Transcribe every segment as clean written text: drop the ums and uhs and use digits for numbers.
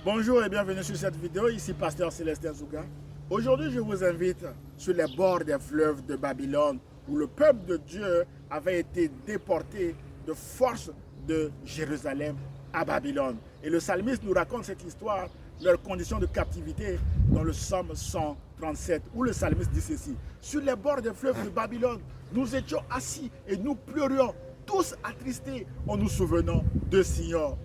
Bonjour et bienvenue sur cette vidéo, ici Pasteur Célestin Zouga. Aujourd'hui, je vous invite sur les bords des fleuves de Babylone, où le peuple de Dieu avait été déporté de force de Jérusalem à Babylone. Et le psalmiste nous raconte cette histoire, leurs conditions de captivité, dans le psaume 137, où le psalmiste dit ceci: sur les bords des fleuves de Babylone, nous étions assis et nous pleurions, tous attristés en nous souvenant de Sion.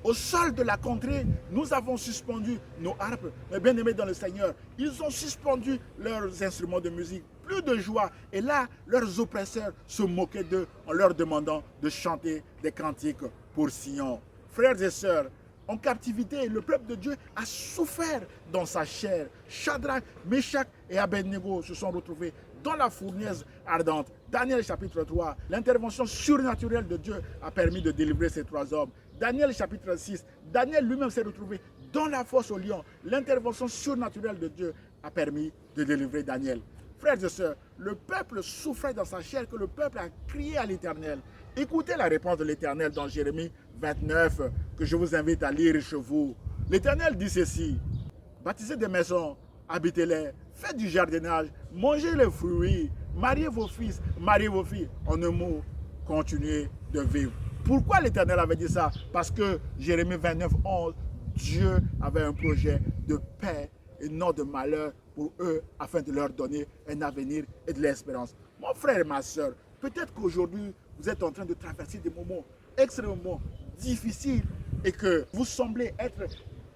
Au sol de la contrée, nous avons suspendu nos harpes, mes bien-aimés dans le Seigneur. Ils ont suspendu leurs instruments de musique, plus de joie. Et là, leurs oppresseurs se moquaient d'eux en leur demandant de chanter des cantiques pour Sion. Frères et sœurs, en captivité, le peuple de Dieu a souffert dans sa chair. Shadrach, Meshach et Abednego se sont retrouvés dans la fournaise ardente. Daniel chapitre 3, l'intervention surnaturelle de Dieu a permis de délivrer ces trois hommes. Daniel chapitre 6, Daniel lui-même s'est retrouvé dans la fosse au lion. L'intervention surnaturelle de Dieu a permis de délivrer Daniel. Frères et sœurs, le peuple souffrait dans sa chair, que le peuple a crié à l'Éternel. Écoutez la réponse de l'Éternel dans Jérémie 29, que je vous invite à lire chez vous. L'Éternel dit ceci: bâtissez des maisons, habitez-les, faites du jardinage, mangez les fruits, mariez vos fils, mariez vos filles. En un mot, continuez de vivre. Pourquoi l'Éternel avait dit ça? Parce que Jérémie 29, 11, Dieu avait un projet de paix et non de malheur pour eux, afin de leur donner un avenir et de l'espérance. Mon frère et ma soeur, peut-être qu'aujourd'hui, vous êtes en train de traverser des moments extrêmement difficiles et que vous semblez être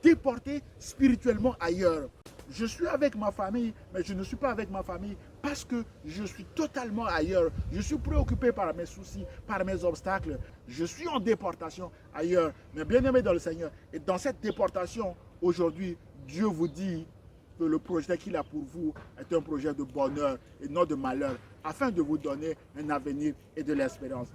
déporté spirituellement ailleurs. Je suis avec ma famille, mais je ne suis pas avec ma famille parce que je suis totalement ailleurs. Je suis préoccupé par mes soucis, par mes obstacles. Je suis en déportation ailleurs, mais bien aimé dans le Seigneur. Et dans cette déportation, aujourd'hui, Dieu vous dit que le projet qu'il a pour vous est un projet de bonheur et non de malheur, afin de vous donner un avenir et de l'espérance.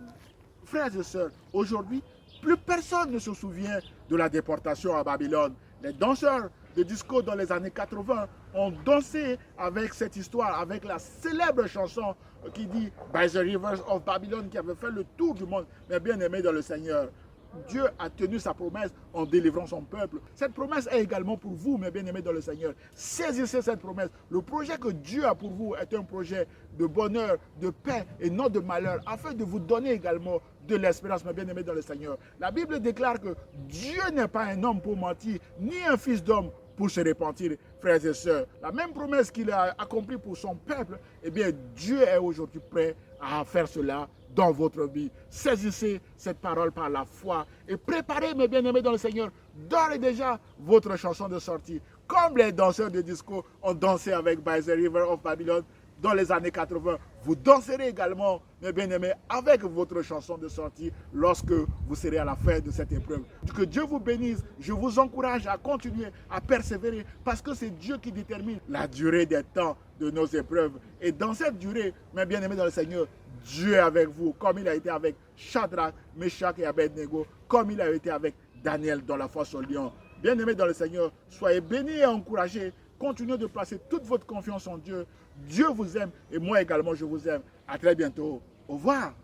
Frères et sœurs, aujourd'hui, plus personne ne se souvient de la déportation à Babylone. Les danseurs de disco dans les années 80 ont dansé avec cette histoire, avec la célèbre chanson qui dit « By the rivers of Babylon » qui avait fait le tour du monde. Mais bien aimé dans le Seigneur, Dieu a tenu sa promesse en délivrant son peuple. Cette promesse est également pour vous, mes bien-aimés dans le Seigneur. Saisissez cette promesse. Le projet que Dieu a pour vous est un projet de bonheur, de paix et non de malheur, afin de vous donner également de l'espérance, mes bien-aimés dans le Seigneur. La Bible déclare que Dieu n'est pas un homme pour mentir, ni un fils d'homme pour se repentir, frères et sœurs. La même promesse qu'il a accomplie pour son peuple, eh bien, Dieu est aujourd'hui prêt à faire cela dans votre vie. Saisissez cette parole par la foi et préparez, mes bien-aimés dans le Seigneur, d'ores et déjà votre chanson de sortie. Comme les danseurs de disco ont dansé avec By the River of Babylon dans les années 80, vous danserez également, mes bien-aimés, avec votre chanson de sortie lorsque vous serez à la fin de cette épreuve. Que Dieu vous bénisse. Je vous encourage à continuer, à persévérer, parce que c'est Dieu qui détermine la durée des temps de nos épreuves. Et dans cette durée, mes bien-aimés dans le Seigneur, Dieu est avec vous, comme il a été avec Shadrach, Meshach et Abednego, comme il a été avec Daniel dans la fosse au lion. Bien-aimés dans le Seigneur, soyez bénis et encouragés. Continuez de placer toute votre confiance en Dieu. Dieu vous aime et moi également je vous aime. À très bientôt. Au revoir.